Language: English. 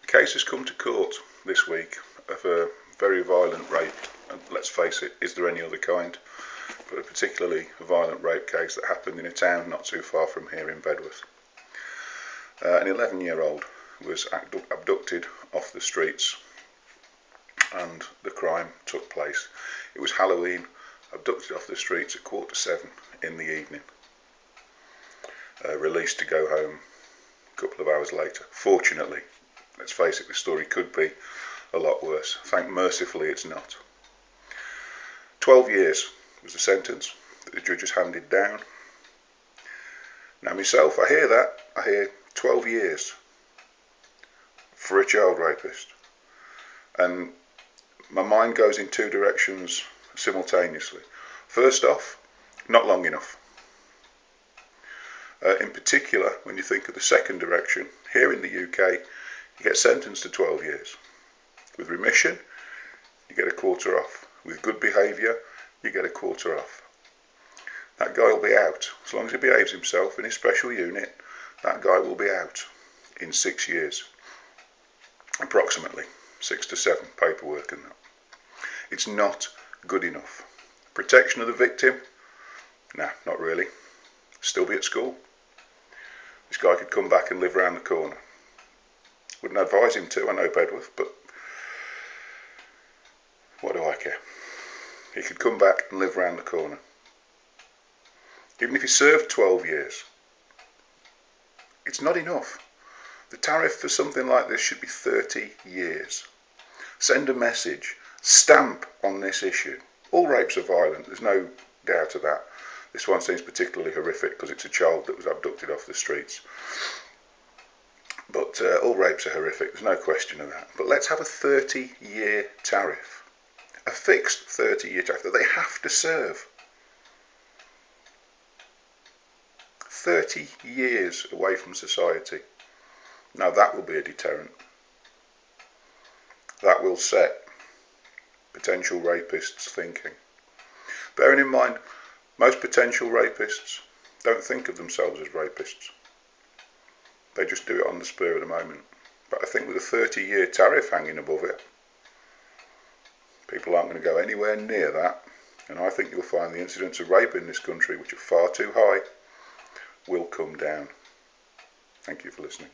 Case has come to court this week of a very violent rape, and let's face it, is there any other kind? But a particularly violent rape case that happened in a town not too far from here in Bedworth. An 11-year-old was abducted off the streets and the crime took place. It was Halloween, abducted off the streets at 7:15 in the evening. Released to go home a couple of hours later. Fortunately, let's face it, the story could be a lot worse. Mercifully it's not. 12 years was the sentence that the judge has handed down. Now myself, I hear that. I hear 12 years for a child rapist. And my mind goes in two directions simultaneously. First off, not long enough. In particular, when you think of the second direction, here in the UK, you get sentenced to 12 years. With remission, you get a quarter off. With good behaviour, you get a quarter off. That guy will be out. As long as he behaves himself in his special unit, that guy will be out in 6 years. Approximately 6 to 7, paperwork and that. It's not good enough. Protection of the victim? Nah, not really. Still be at school. This guy could come back and live round the corner. Wouldn't advise him to, I know Bedworth, but what do I care? He could come back and live round the corner. Even if he served 12 years, it's not enough. The tariff for something like this should be 30 years. Send a message. Stamp on this issue. All rapes are violent, there's no doubt of that. This one seems particularly horrific because it's a child that was abducted off the streets. But all rapes are horrific, there's no question of that. But let's have a 30-year tariff. A fixed 30-year tariff that they have to serve. 30 years away from society. Now that will be a deterrent. That will set potential rapists thinking. Bearing in mind, most potential rapists don't think of themselves as rapists. They just do it on the spur of the moment. But I think with a 30-year tariff hanging above it, people aren't going to go anywhere near that. And I think you'll find the incidence of rape in this country, which are far too high, will come down. Thank you for listening.